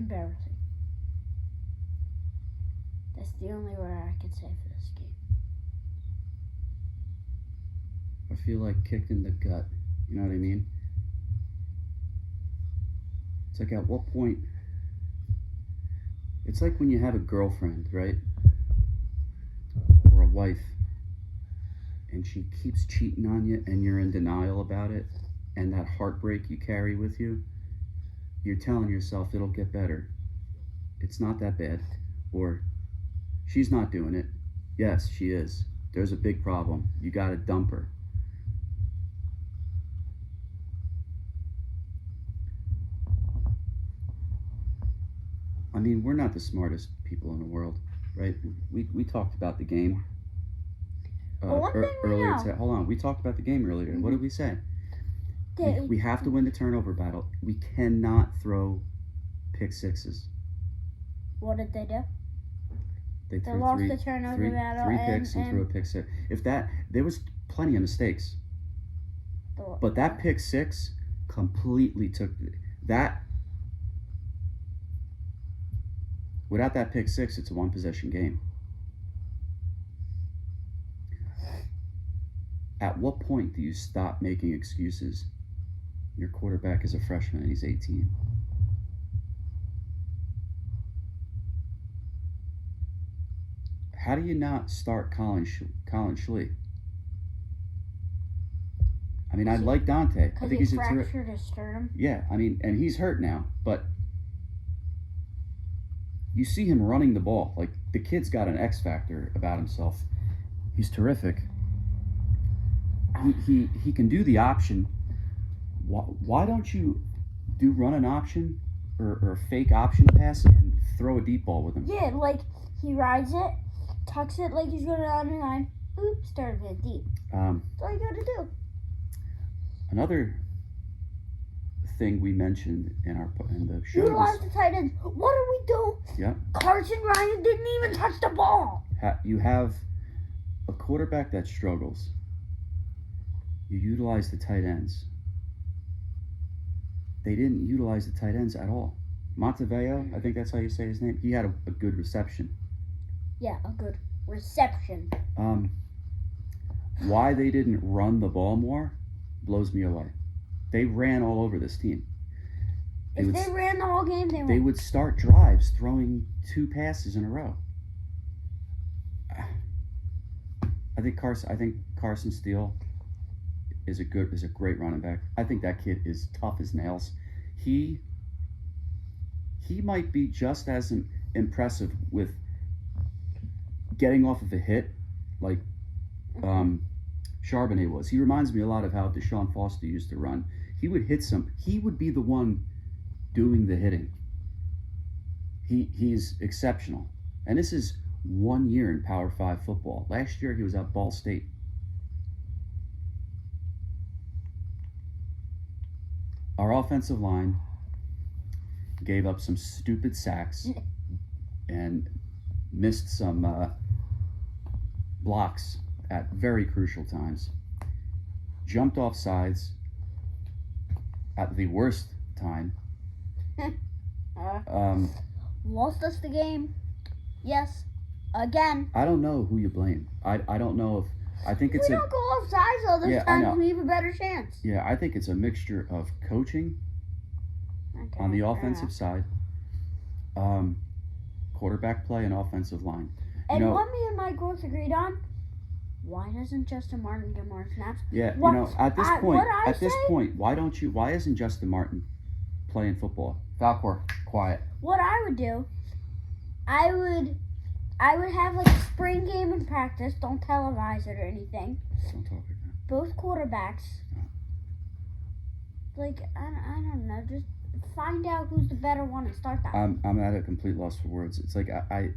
Embarrassing. That's the only word I can say for this game. I feel like kicked in the gut. You know what I mean? It's like, at what point? It's like when you have a girlfriend, right? Or a wife, and she keeps cheating on you and you're in denial about it, and that heartbreak you carry with you, you're telling yourself it'll get better. It's not that bad. Or, she's not doing it. Yes, she is. There's a big problem. You gotta dump her. I mean, we're not the smartest people in the world, right? We talked about the game Well, one thing we earlier know. today. Hold on, we talked about the game earlier. What did we say? We have to win the turnover battle. We cannot throw pick sixes. What did they do? They They threw lost three, the turnover three, battle three picks and threw a and pick six. There was plenty of mistakes, but that pick six completely took that. Without that pick six, it's a one possession game. At what point do you stop making excuses? Your quarterback is a freshman and he's 18. How do you not start Colin Schley? I mean, I like Dante. I think he's fractured his sternum. Yeah, I mean, and he's hurt now, but you see him running the ball. Like, the kid's got an X factor about himself. He's terrific. He can do the option. Why don't you run an option or a fake option pass and throw a deep ball with him? Yeah, like he rides it, tucks it like he's going down the line. Oops, started it deep. That's all you got to do. Another thing we mentioned in the show. Utilize the tight ends. What do we do? Yeah. Carson Ryan didn't even touch the ball. You have a quarterback that struggles. You utilize the tight ends. They didn't utilize the tight ends at all. Monteveo, I think that's how you say his name. He had a good reception. Yeah, a good reception. Why they didn't run the ball more blows me away. They ran all over this team. If they ran the whole game, they would start drives throwing two passes in a row. I think Carson Steele is a great running back. I think that kid is tough as nails. He might be just as impressive with getting off of a hit like Charbonnet was. He reminds me a lot of how Deshaun Foster used to run. He would hit he would be the one doing the hitting. He's exceptional. And this is 1 year in Power 5 football. Last year he was at Ball State. Our offensive line gave up some stupid sacks and missed some blocks at very crucial times. Jumped off sides at the worst time. Lost us the game. Yes. Again. I don't know who you blame. I don't know if... I think it's we don't go off sides all this time, we have a better chance. Yeah, I think it's a mixture of coaching on the offensive side, quarterback play, and offensive line. And what me and Mike both agreed on, why doesn't Justin Martin get more snaps? Yeah, at this point, why isn't Justin Martin playing football? Falcor, quiet. What I would do, I would have like a spring game in practice. Don't televise it or anything. Don't talk like that. Both quarterbacks. No. Like I don't know. Just find out who's the better one and start that. I'm at a complete loss for words. It's like I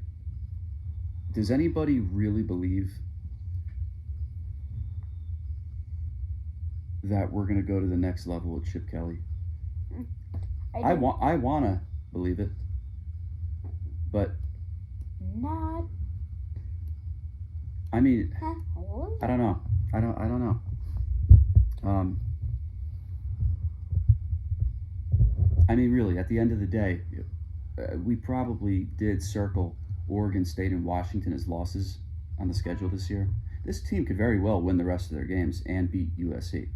does anybody really believe that we're gonna go to the next level with Chip Kelly? I wanna believe it, but. Not. I mean, I don't know. I don't know. I mean, really, at the end of the day, we probably did circle Oregon State and Washington as losses on the schedule this year. This team could very well win the rest of their games and beat USC.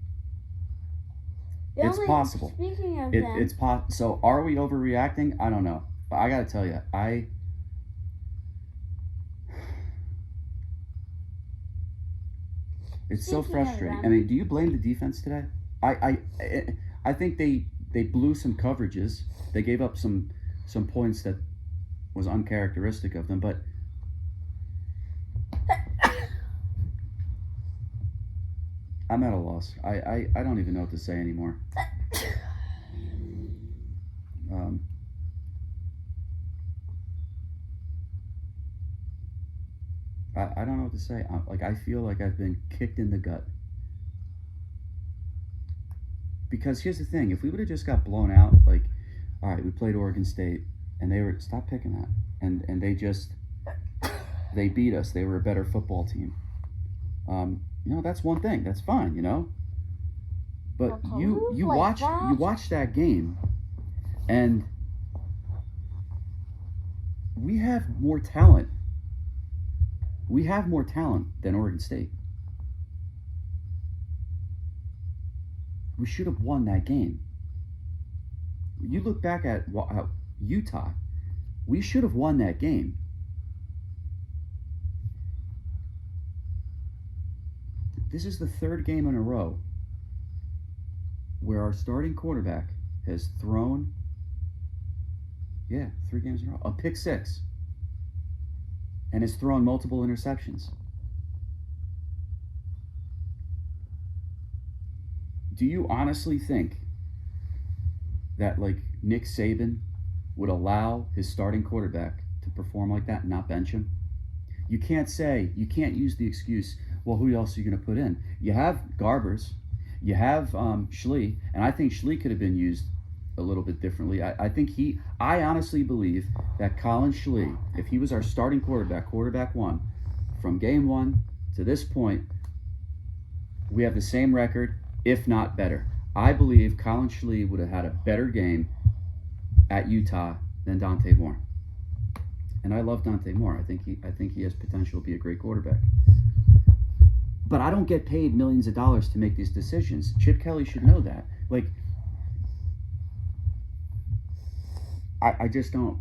It's possible. Speaking of them, so are we overreacting? I don't know. But I got to tell you, it's so frustrating. I mean, do you blame the defense today? I think they blew some coverages. They gave up some points that was uncharacteristic of them, but I'm at a loss. I don't even know what to say anymore. I don't know what to say. I feel like I've been kicked in the gut. Because here's the thing: if we would have just got blown out, like, all right, we played Oregon State, and stop picking that, and they beat us. They were a better football team. That's one thing. That's fine, But you watch that game, and we have more talent. We have more talent than Oregon State. We should have won that game. You look back at Utah, we should have won that game. This is the third game in a row where our starting quarterback has thrown, 3 games in a row, a pick six, and has thrown multiple interceptions. Do you honestly think that, like, Nick Saban would allow his starting quarterback to perform like that and not bench him? You can't use the excuse, well, who else are you going to put in? You have Garbers, you have Schlee, and I think Schlee could have been used a little bit differently. I honestly believe that Colin Schlee, if he was our starting quarterback one, from game one to this point, we have the same record, if not better. I believe Colin Schlee would have had a better game at Utah than Dante Moore. And I love Dante Moore. I think he has potential to be a great quarterback. But I don't get paid millions of dollars to make these decisions. Chip Kelly should know that. Like, I just don't.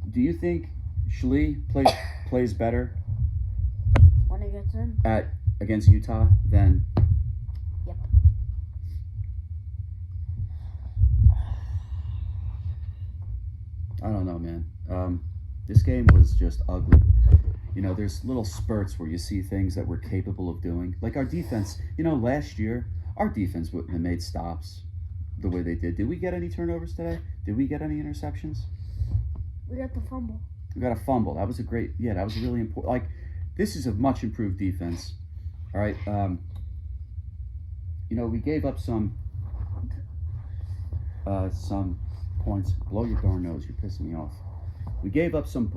Do you think Schlee plays better when he gets in against Utah than? Yep. I don't know, man. This game was just ugly. There's little spurts where you see things that we're capable of doing. Like our defense. Last year our defense wouldn't have made stops the way they did. Did we get any turnovers today? Did we get any interceptions? We got the fumble. We got a fumble. That was that was really important. Like, this is a much improved defense. All right. We gave up some points. Blow your darn nose. You're pissing me off. We gave up some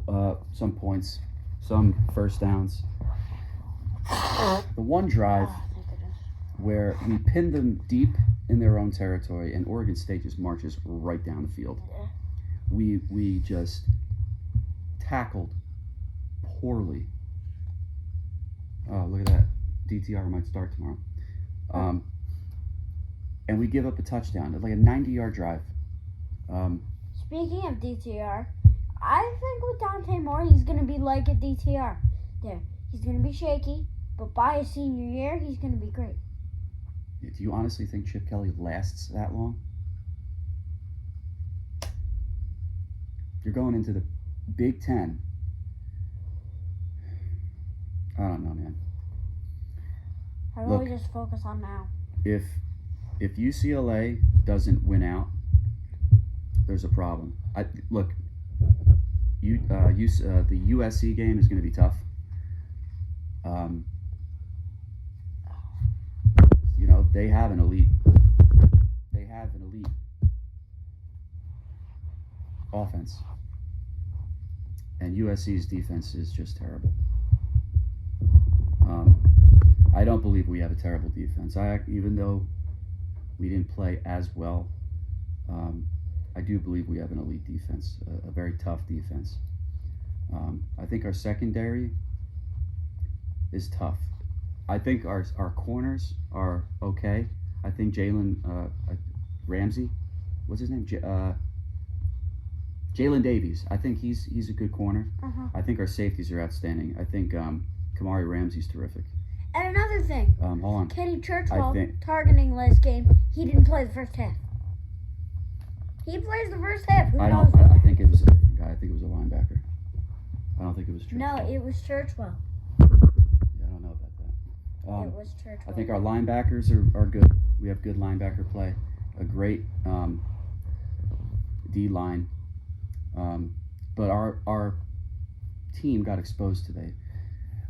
points, some first downs. The one drive where we pinned them deep in their own territory, and Oregon State just marches right down the field. Yeah. We just tackled poorly. Oh, look at that. DTR might start tomorrow. And we give up a touchdown, like a 90-yard drive. Speaking of DTR, I think with Dante Moore, he's going to be like a DTR. There, he's going to be shaky, but by his senior year, he's going to be great. Do you honestly think Chip Kelly lasts that long? You're going into the Big Ten. I don't know, man. How about we just focus on now? If UCLA doesn't win out, there's a problem. The USC game is going to be tough. They have an elite offense, and USC's defense is just terrible. I don't believe we have a terrible defense. Even though we didn't play as well, I do believe we have an elite defense, a very tough defense. I think our secondary is tough. I think our corners are okay. I think Jalen Ramsey, what's his name? Jalen Davies. I think he's a good corner. I think our safeties are outstanding. I think Kamari Ramsey's terrific. And another thing, Hold on. Kenny Churchwell targeting last game, he didn't play the first half. He plays the first half. Who knows? I think it was a different guy. I think it was a linebacker. I don't think it was Churchwell. No, it was Churchwell. Yeah, I don't know about that. It was Churchwell. I think our linebackers are good. We have good linebacker play. A great D line. But our team got exposed today.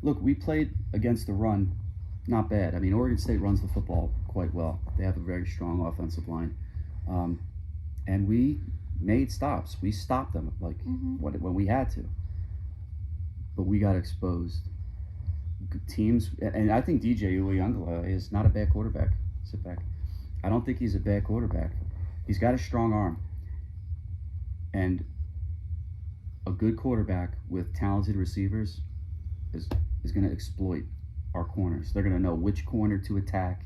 Look, we played against the run, not bad. I mean, Oregon State runs the football quite well. They have a very strong offensive line. And we made stops. We stopped them when we had to. But we got exposed. Teams, and I think DJ Uiagalelei is not a bad quarterback. Sit back. I don't think he's a bad quarterback. He's got a strong arm. And a good quarterback with talented receivers is going to exploit our corners. They're going to know which corner to attack.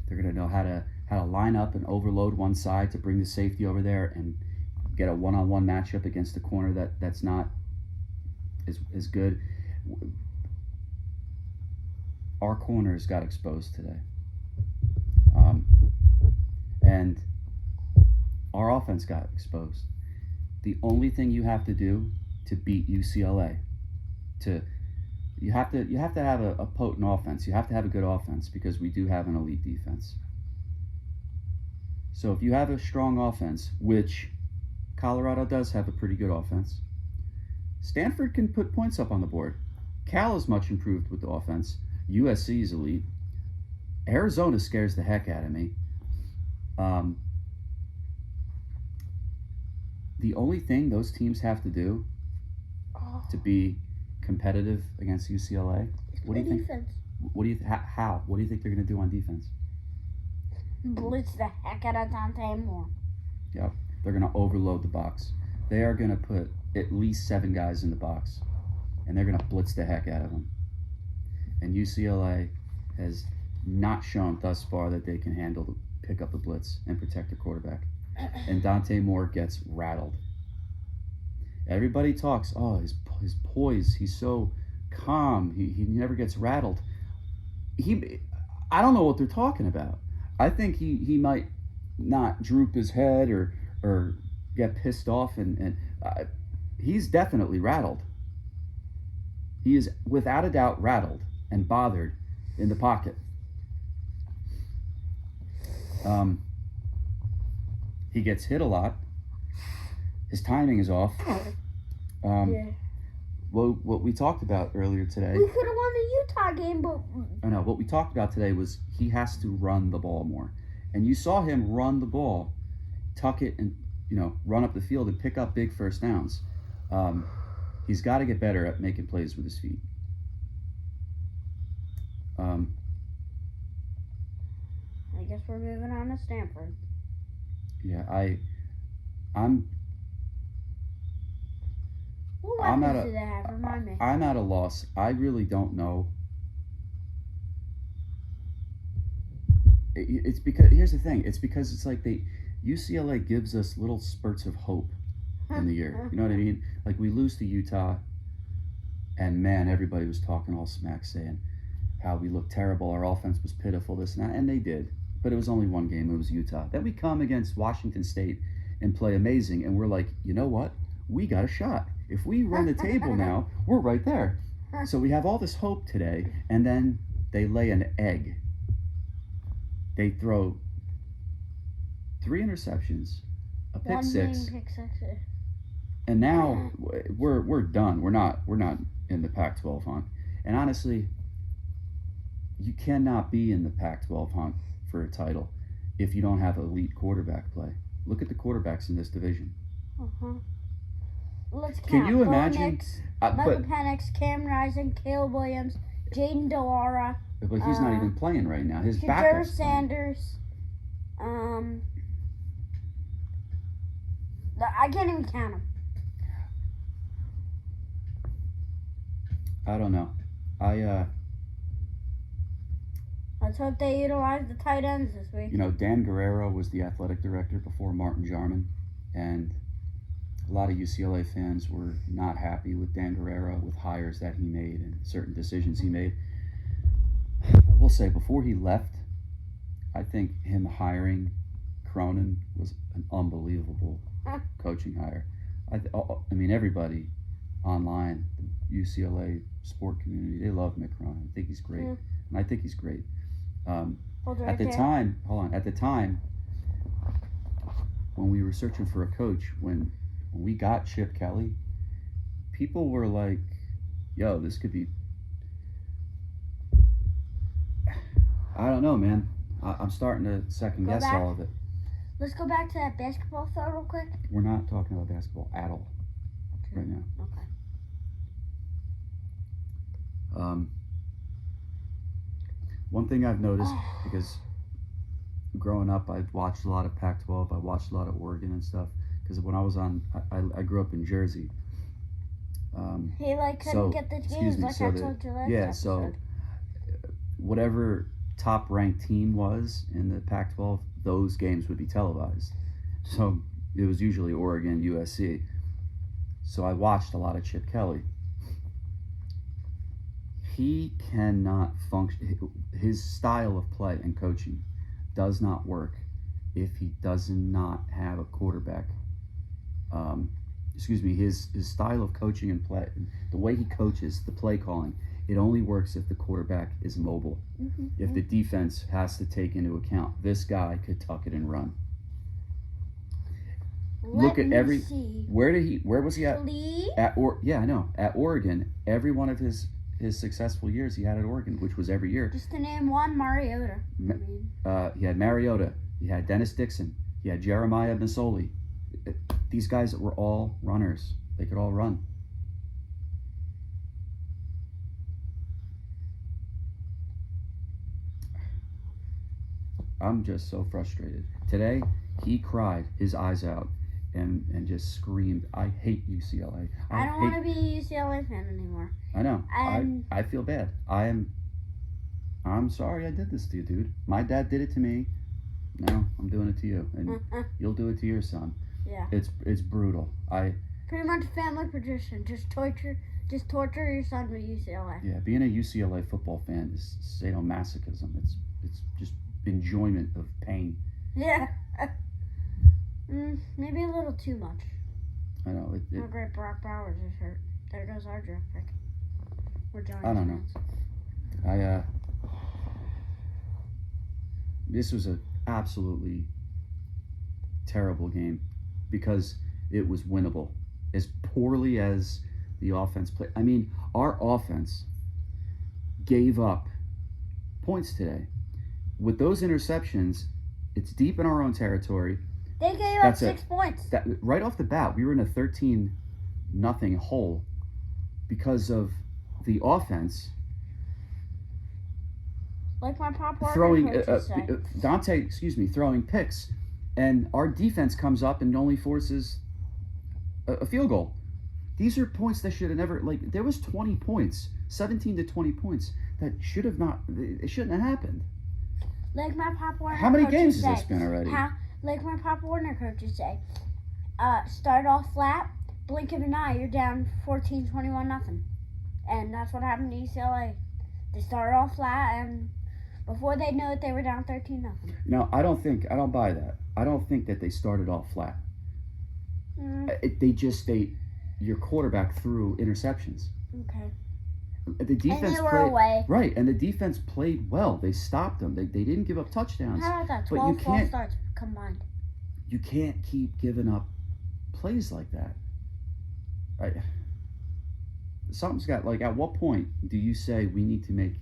They're going to know how to line up and overload one side to bring the safety over there and get a one-on-one matchup against a corner that's not as good. Our corners got exposed today. And our offense got exposed. The only thing you have to do to beat UCLA, you have to have a potent offense. You have to have a good offense because we do have an elite defense. So if you have a strong offense, which Colorado does have a pretty good offense, Stanford can put points up on the board. Cal is much improved with the offense. USC is elite. Arizona scares the heck out of me. The only thing those teams have to do to be competitive against UCLA, what do you think? Defense. What do you think they're going to do on defense? Blitz the heck out of Dante Moore. Yep, they're going to overload the box. They are going to put at least 7 guys in the box, and they're going to blitz the heck out of them. And UCLA has not shown thus far that they can pick up the blitz and protect the quarterback. And Dante Moore gets rattled. Everybody talks, his poise, he's so calm, he never gets rattled. I don't know what they're talking about. I think he might not droop his head or get pissed off, and he's definitely rattled. He is without a doubt rattled and bothered in the pocket. He gets hit a lot. His timing is off. Well, what we talked about earlier today. We could have won the Utah game, but I know what we talked about today was he has to run the ball more, and you saw him run the ball, tuck it, and run up the field and pick up big first downs. He's got to get better at making plays with his feet. I guess we're moving on to Stanford. Yeah, What I'm weapons at do they have? Remind me. I'm at a loss. I really don't know. It's because here's the thing. It's because it's like UCLA gives us little spurts of hope in the year. You know what I mean? Like we lose to Utah, and man, everybody was talking all smack, saying how we looked terrible, our offense was pitiful, this and that, and they did. But it was only one game. It was Utah. Then we come against Washington State and play amazing, and we're like, you know what? We got a shot. If we run the table now, we're right there. So we have all this hope today, and then they lay an egg. They throw 3 interceptions, a pick six, and now we're done. We're not in the Pac-12 hunt. And honestly, you cannot be in the Pac-12 hunt for a title if you don't have elite quarterback play. Look at the quarterbacks in this division. Let's count. Can you imagine? Michael Penix, Cam Rising, Caleb Williams, Jaden Delara. But he's not even playing right now. His Shadur backup's Sanders. I can't even count them. I don't know. Let's hope they utilize the tight ends this week. Dan Guerrero was the athletic director before Martin Jarman, and a lot of UCLA fans were not happy with Dan Guerrero, with hires that he made and certain decisions he made. I will say, before he left, I think him hiring Cronin was an unbelievable coaching hire. I mean, everybody online, the UCLA sport community, they love Mick Cronin. I think he's great, and I think he's great. At the time, when we were searching for a coach, when we got Chip Kelly, people were like, "Yo, this could be." I don't know, man. I'm starting to second guess all of it. Let's go back to that basketball thought real quick. We're not talking about basketball at all right now. Okay. One thing I've noticed, because growing up, I watched a lot of Pac-12. I watched a lot of Oregon and stuff. Because when I was I grew up in Jersey. He couldn't get the games I told you last episode. So whatever top-ranked team was in the Pac-12, those games would be televised. So it was usually Oregon, USC. So I watched a lot of Chip Kelly. He cannot function. His style of play and coaching does not work if he does not have a quarterback. His style of coaching and play, the way he coaches, the play calling, it only works if the quarterback is mobile. If the defense has to take into account, this guy could tuck it and run. Where was he at? Lee? I know. At Oregon, every one of his successful years he had at Oregon, which was every year. Just to name one, Mariota. He had Mariota. He had Dennis Dixon. He had Jeremiah Masoli. These guys were all runners. They could all run. I'm just so frustrated. Today, he cried his eyes out and just screamed, "I hate UCLA. I don't want to be a UCLA fan anymore." I know. I feel bad. I'm sorry I did this to you, dude. My dad did it to me. Now I'm doing it to you, and you'll do it to your son. Yeah. It's brutal. Pretty much family tradition. Just torture your son with UCLA. Yeah, being a UCLA football fan is sadomasochism. It's just enjoyment of pain. Yeah. Maybe a little too much. I know. How great Brock Bowers is hurt. There goes our draft pick. We're Giants I don't know. This was an absolutely terrible game because it was winnable. As poorly as the offense played. I mean, our offense gave up points today. With those interceptions, it's deep in our own territory. They gave up 6 points. Right off the bat, we were in a 13-0 hole because of the offense. Like my Pop throwing throwing picks, and our defense comes up and only forces a field goal. These are points that should have never, there was 20 points, 17 to 20 points that should have not, it shouldn't have happened. Like my Pop Warner How many games has this been already? Like my Pop Warner coaches say, start off flat, blink of an eye, you're down 14-21-0. And that's what happened to UCLA. They started off flat, and before they knew it, they were down 13-0. No, I don't buy that. I don't think that they started off flat. Your quarterback threw interceptions. Okay. The defense and they were away. Right, and the defense played well. They stopped them. They didn't give up touchdowns. How about that? 12 false starts combined. You can't keep giving up plays like that. Right. Something's got, at what point do you say we need to make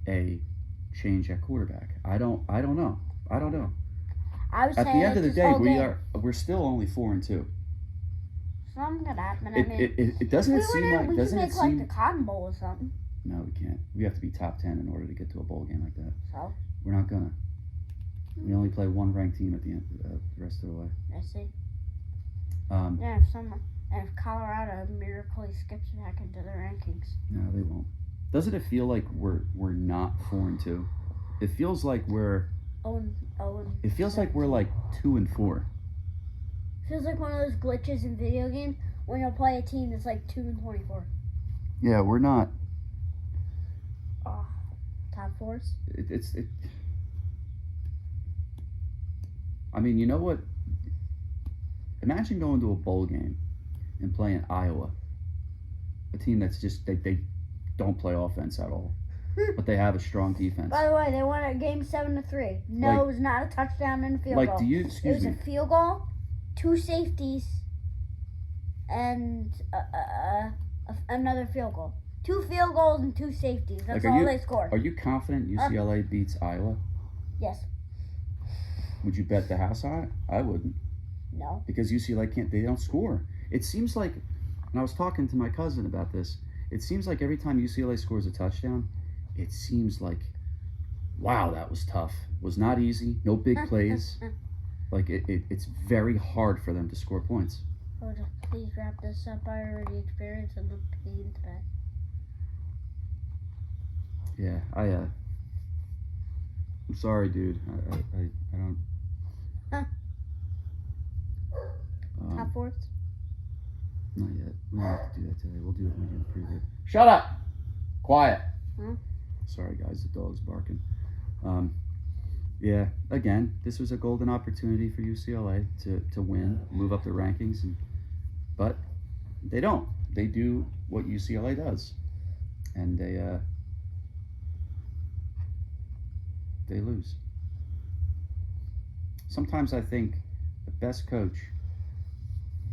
a change at quarterback? I don't know. I would say at the end of the day, we're still only 4-2. Something could happen. It doesn't seem like we can make the Cotton Bowl or something. No, we can't. We have to be top 10 in order to get to a bowl game like that. So we're not gonna. We only play one ranked team at the end, the rest of the way. I see. Yeah, if Colorado miraculously skips back into the rankings. No, they won't. Doesn't it feel like we're not 4-2? It feels like we're. It feels like we're like 2-4. Feels like one of those glitches in video games when you'll play a team that's like 2-24. Yeah, we're not. Oh, top fours. I mean, you know what? Imagine going to a bowl game and playing Iowa, a team that's just they don't play offense at all, but they have a strong defense. By the way, they won a game 7-3. No, it was not a touchdown and a field goal. Like, do you? It Excuse was me. a field goal, 2 safeties, and another field goal. 2 field goals and 2 safeties. That's all they scored. Are you confident UCLA beats Iowa? Yes. Would you bet the house on it? I wouldn't. No. Because UCLA they don't score. It seems like, and I was talking to my cousin about this, it seems like every time UCLA scores a touchdown, it seems like, wow, that was tough. Was not easy. No big plays. Like, it's very hard for them to score points. Oh, please wrap this up. I already experienced enough pain today. Yeah, I'm sorry, dude. I don't. Top fours? Not yet. We don't have to do that today. We'll do it when we do the preview. Shut up! Quiet. Sorry, guys. The dog's barking. Yeah. Again, this was a golden opportunity for UCLA to win, move up the rankings, but they don't. They do what UCLA does, and they lose. Sometimes I think the best coach,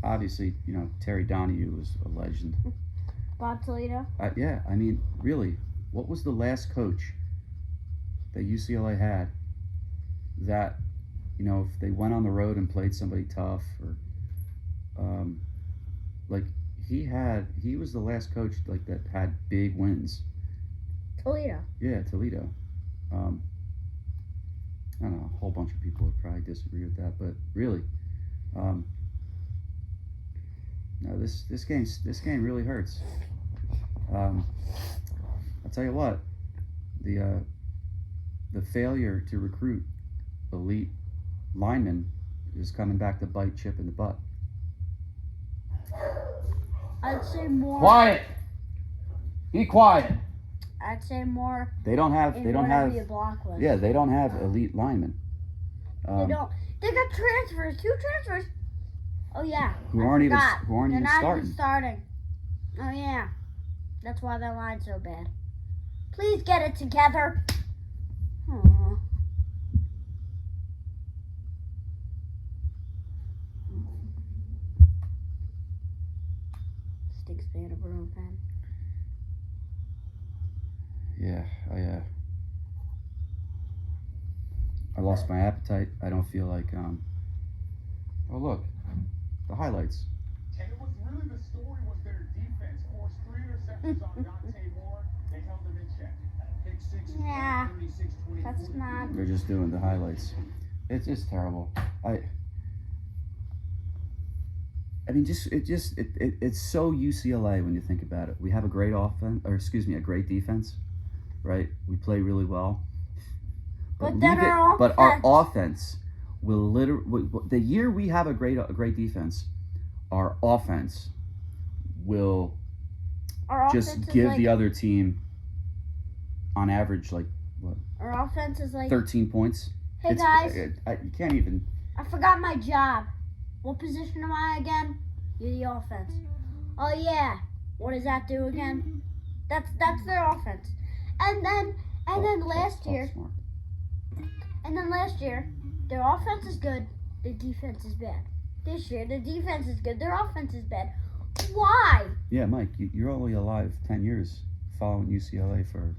obviously, Terry Donahue was a legend. Bob Toledo? Yeah, I mean, really, what was the last coach that UCLA had that, if they went on the road and played somebody tough or, he was the last coach, that had big wins. Toledo. Yeah, Toledo. I don't know, a whole bunch of people would probably disagree with that, but really, no, this game really hurts. I'll tell you what, the failure to recruit elite linemen is coming back to bite Chip in the butt. I'd say more. Quiet. Be quiet. I'd say more. They don't have. Your block was. Yeah, they don't have elite linemen. They don't. They got transfers. 2 transfers. Oh yeah. Who aren't even starting. Oh yeah. That's why their line's so bad. Please get it together. Aww. Stinks being a Bruin fan. Yeah, I lost my appetite. I don't feel like oh look, the highlights. And it was really the story was their defense forced 3 interceptions on Dante Moore. They held them in check. Pick 6. Yeah, that's not. They're just doing the highlights. It's terrible. I mean, it's so UCLA when you think about it. We have a great a great defense, right? We play really well. But our offense will literally, the year we have a great defense, our offense will just give the other team, on average, like what? Our offense is like 13 points. Hey guys, you can't even. I forgot my job. What position am I again? You're the offense. Oh yeah. What does that do again? That's their offense. And then last year, their offense is good. Their defense is bad. This year, their defense is good. Their offense is bad. Why? Yeah, Mike, you're only alive 10 years following UCLA for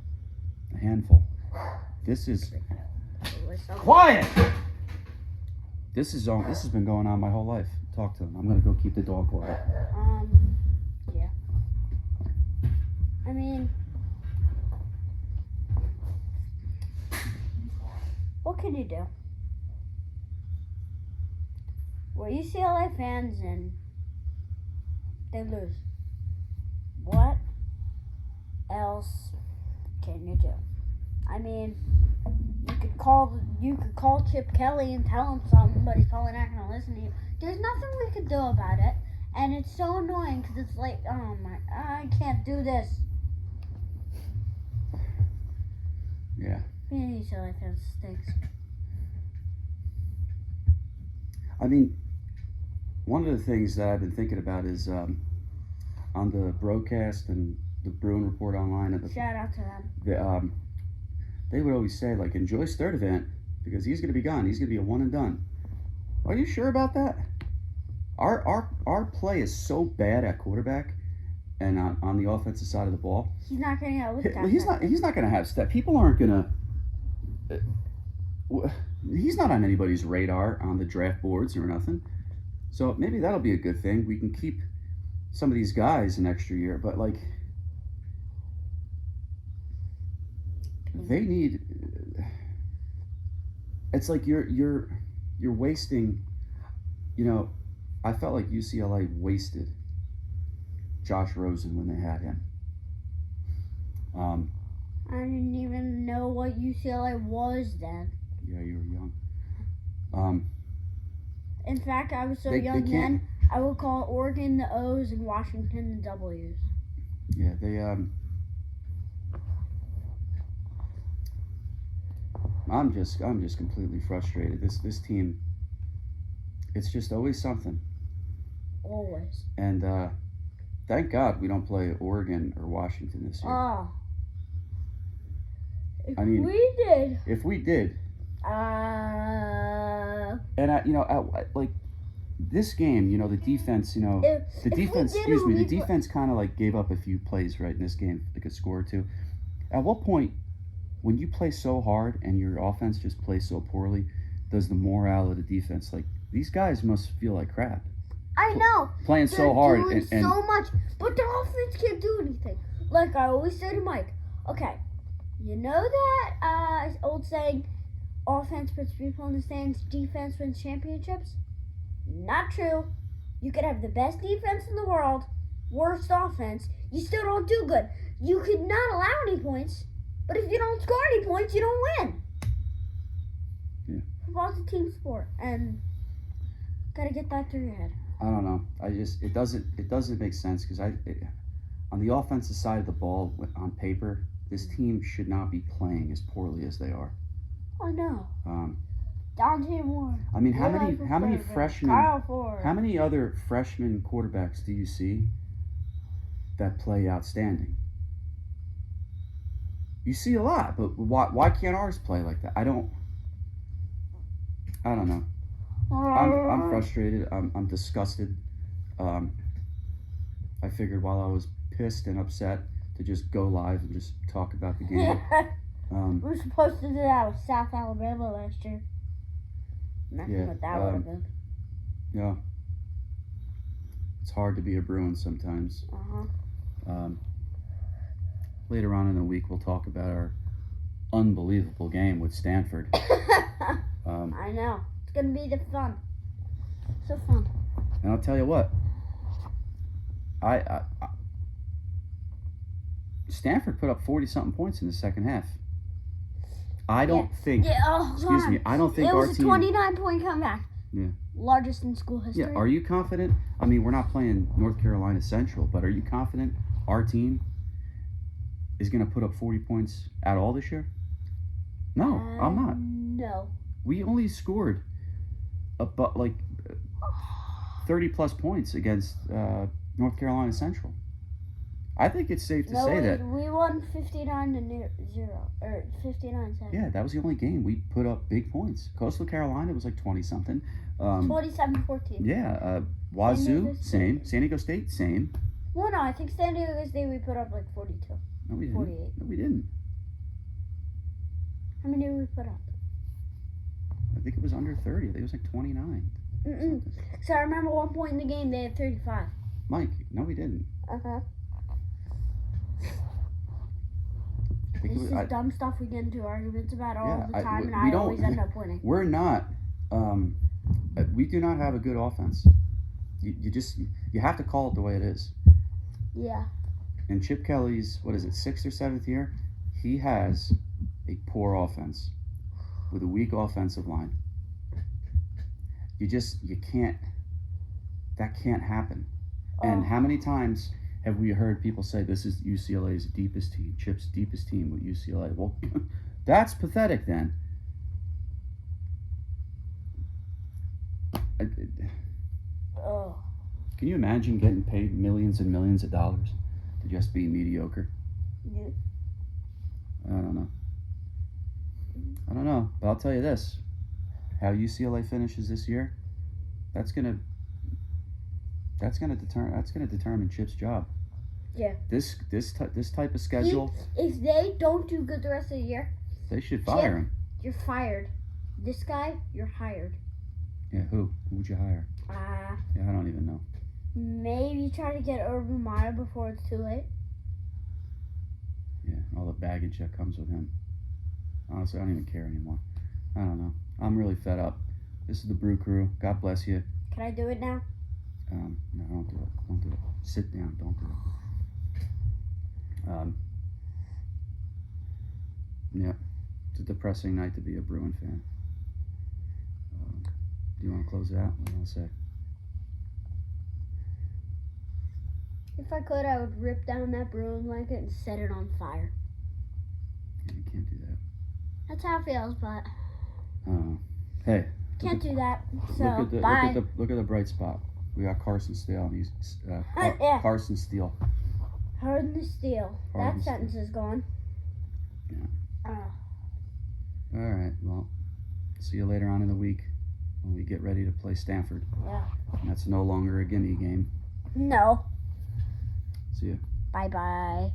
a handful. This is quiet. This has been going on my whole life. Talk to them. I'm gonna go keep the dog quiet. Yeah. I mean, what can you do? We're UCLA fans, and they lose. What else can you do? I mean, you could call Chip Kelly and tell him something, but he's probably not going to listen to you. There's nothing we could do about it, and it's so annoying because it's like, oh my, I can't do this. Yeah. Being UCLA fans stinks. I mean, one of the things that I've been thinking about is on the broadcast and the Bruin Report online. Shout out to them. They would always say, like, enjoy Sturdivant because he's going to be gone. He's going to be a one and done. Are you sure about that? Our play is so bad at quarterback and on the offensive side of the ball. He's not going to get looked at. He's not going to have step. People aren't going to. He's not on anybody's radar on the draft boards or nothing. So maybe that'll be a good thing. We can keep some of these guys an extra year, but like they need. It's like you're wasting. You know, I felt like UCLA wasted Josh Rosen when they had him. I didn't even know what UCLA was then. Yeah, you were young. In fact, I was so young then, I would call Oregon the O's and Washington the W's. Yeah, they I'm just completely frustrated. This team, it's just always something. Always. And thank God we don't play Oregon or Washington this year. Oh. If I mean, we did. And like this game, the defense, the defense kind of like gave up a few plays right in this game, like a score or two. At what point, when you play so hard and your offense just plays so poorly, does the morale of the defense, like these guys must feel like crap. I know. Playing so hard and so much, but their offense can't do anything. Like I always say to Mike, okay, you know that old saying, offense puts people in the stands, defense wins championships? Not true. You could have the best defense in the world, worst offense, you still don't do good. You could not allow any points, but if you don't score any points, you don't win. Yeah. Football's a team sport, and gotta get that through your head. I don't know. It doesn't make sense because on the offensive side of the ball, on paper, this team should not be playing as poorly as they are. I know. Dante Moore. I mean, how many freshmen? Kyle Ford. How many other freshman quarterbacks do you see that play outstanding? You see a lot, but why can't ours play like that? I don't know. I'm frustrated. I'm disgusted. I figured while I was pissed and upset to just go live and just talk about the game. We were supposed to do that with South Alabama last year. Imagine what that would have been. Yeah. It's hard to be a Bruin sometimes. Later on in the week, we'll talk about our unbelievable game with Stanford. I know. It's going to be fun. So fun. And I'll tell you what. Stanford put up 40-something points in the second half. I don't think. Excuse me. I don't think our team. It was a 29-point comeback. Yeah. Largest in school history. Yeah. Are you confident? I mean, we're not playing North Carolina Central, but are you confident our team is going to put up 40 points at all this year? No, I'm not. No. We only scored about like 30-plus points against North Carolina Central. I think it's safe to say that we won 59-0 or 59-7. Yeah, that was the only game we put up big points. Coastal Carolina was like 20-something. 27-14. Yeah, Wazoo, same. San Diego State, same. Well, no, I think San Diego State we put up like 42. No, we didn't. 48. No, we didn't. How many did we put up? I think it was under 30. I think it was like 29. So I remember one point in the game they had 35. Mike, no, we didn't. This is dumb stuff we get into arguments about all the time, and I always end up winning. We're not. We do not have a good offense. you have to call it the way it is. Yeah. And Chip Kelly's, what is it, 6th or 7th year, he has a poor offense with a weak offensive line. You can't, that can't happen. And how many times have we heard people say this is UCLA's deepest team, Chip's deepest team with UCLA? Well, that's pathetic then. Oh. Can you imagine getting paid millions and millions of dollars to just be mediocre? Yeah. I don't know, but I'll tell you this: how UCLA finishes this year, that's gonna determine Chip's job. Yeah. This type of schedule, If they don't do good the rest of the year, they should fire him. you're fired. This guy, you're hired. Yeah, who would you hire? Yeah, I don't even know. Maybe try to get Urban Meyer before it's too late. Yeah, all the baggage that comes with him. Honestly, I don't even care anymore. I don't know. I'm really fed up. This is the Brew Crew. God bless you. Can I do it now? No, don't do it. Don't do it. Sit down. Don't do it. Yeah, it's a depressing night to be a Bruin fan. Do you want to close it out? What do you want to say? If I could, I would rip down that Bruin blanket and set it on fire. Yeah, you can't do that. That's how it feels, but Hey. can't do that. So, bye. Look at the bright spot. We got Carson Steele. Yeah. Carson Steele. Hard the steel. Hard That the sentence steel. is gone. Yeah. All right. Well, see you later on in the week when we get ready to play Stanford. Yeah. And that's no longer a gimme game. No. See ya. Bye-bye.